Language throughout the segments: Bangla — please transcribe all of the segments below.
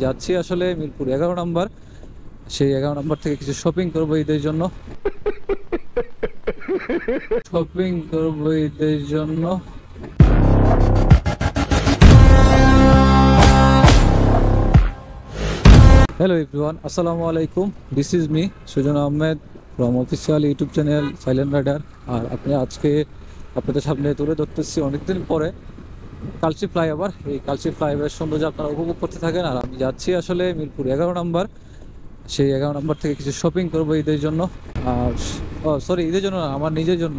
যাচ্ছি আসলে মিরপুর 11 নম্বর। সেই 11 নম্বর থেকে কিছু শপিং করবো ঈদের জন্য। হ্যালো এভরিওয়ান, আসসালামু আলাইকুম। This is me Sujan Ahmed from official YouTube channel silent rider. আর আপনি আজকে আপনাদের সামনে তুলে ধরতেছি অনেকদিন পরে কালচি ফ্লাইওভার। এই কালচি ফ্লাইওভারের সৌন্দর্য আপনারা উপভোগ করতে থাকেন। আর আমি যাচ্ছি আসলে মিরপুর 11 নম্বর। সেই 11 নম্বর থেকে কিছু শপিং করবো ঈদের জন্য। আর সরি, ঈদের জন্য না, আমার নিজের জন্য।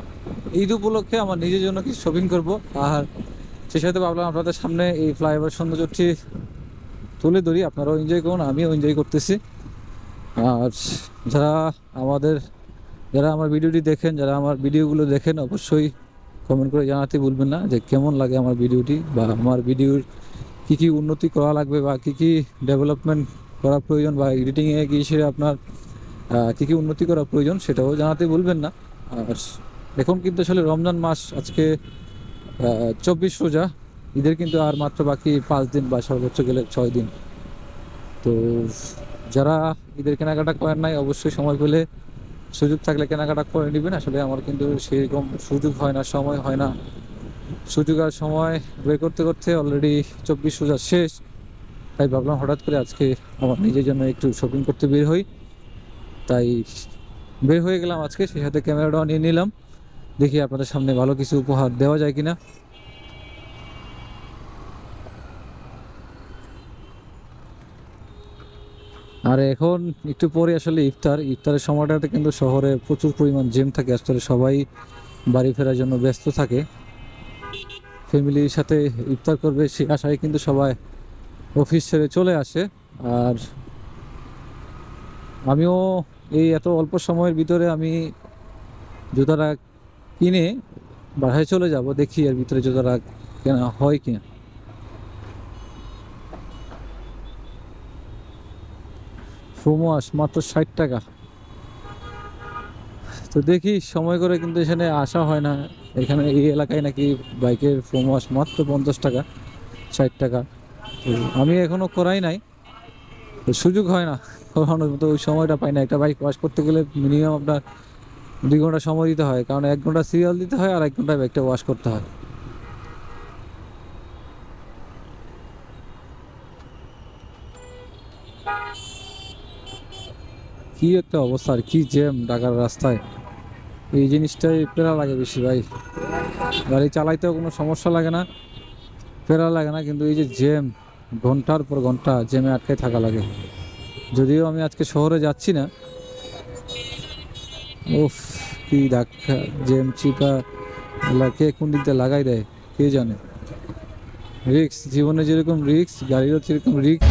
ঈদ উপলক্ষে আমার নিজের জন্য কিছু শপিং করব। আর সেই সাথে ভাবলাম আপনাদের সামনে এই ফ্লাইওভার সৌন্দর্যটি তুলে ধরি, আপনারাও এনজয় করুন, আমিও এনজয় করতেছি। আর যারা আমার ভিডিওটি দেখেন, যারা আমার ভিডিওগুলো দেখেন, অবশ্যই কমেন্ট করে জানাতে ভুলবেন না যে কেমন লাগে আমার ভিডিওটি, বা আমার ভিডিওর কী কী উন্নতি করা লাগবে, বা কী কী ডেভেলপমেন্ট করা প্রয়োজন, বা এডিটিংয়ে গিয়ে আপনার কী কী উন্নতি করা প্রয়োজন সেটাও জানাতে ভুলবেন না। আর এখন কিন্তু আসলে রমজান মাস, আজকে 24 রোজা। ঈদের কিন্তু আর মাত্র বাকি 5 দিন, বা সর্বোচ্চ গেলে 6 দিন। তো যারা ঈদের কেনাকাটা করেন নাই, অবশ্যই সময় পেলে, সুযোগ থাকলে কেনাকাটা করে নেবেন। আসলে আমার কিন্তু সেরকম সুযোগ হয় না, সময় হয় না। সুযোগ আর সময় বের করতে করতে অলরেডি 24 রোজা শেষ। তাই ভাবলাম হঠাৎ করে আজকে আমার নিজের জন্য একটু শপিং করতে বের হই। তাই বের হয়ে গেলাম আজকে, সেই সাথে ক্যামেরাটাও নিয়ে নিলাম। দেখি আপনাদের সামনে ভালো কিছু উপহার দেওয়া যায় কিনা। আর এখন একটু পরে আসলে ইফতারের সময়টাতে কিন্তু শহরে প্রচুর পরিমাণ জ্যাম থাকে। আসলে সবাই বাড়ি ফেরার জন্য ব্যস্ত থাকে, ফ্যামিলির সাথে ইফতার করবে সে আশায় কিন্তু সবাই অফিস ছেড়ে চলে আসে। আর আমিও এই এত অল্প সময়ের ভিতরে আমি জুতাটা কিনে বাসায় চলে যাব, দেখি এর ভিতরে জুতাটা কেনা হয় কিনা। ফোমওয়াশ মাত্র 60 টাকা। তো দেখি সময় করে, কিন্তু এখানে আসা হয় না। এখানে এই এলাকায় নাকি বাইকের ফোমওয়াশ মাত্র 50 টাকা, 60 টাকা। তো আমি এখনো করাই নাই, তো সুযোগ হয় না করানোর মতো, ওই সময়টা পাই না। একটা বাইক ওয়াশ করতে গেলে মিনিমাম আপনার 2 ঘন্টা সময় দিতে হয়, কারণ 1 ঘন্টা সিরিয়াল দিতে হয় আর 1 ঘন্টা বাইকটা ওয়াশ করতে হয়। কি একটা অবস্থা, আর কি জ্যাম ঢাকার রাস্তায়। এই জিনিসটাই প্যারা লাগে বেশি ভাই। গাড়ি চালাইতেও কোনো সমস্যা লাগে না, প্যারা লাগে না, কিন্তু এই যে জ্যাম, ঘন্টার পর ঘন্টা জ্যামে আটকে থাকা লাগে। যদিও আমি আজকে শহরে যাচ্ছি না। উফ, কি ধাক্কা, জ্যাম চিপা, কে কোন দিক দিয়ে লাগাই দেয় কে জানে। রিক্স, জীবনে যেরকম রিক্স, গাড়িরও সেরকম রিক্স।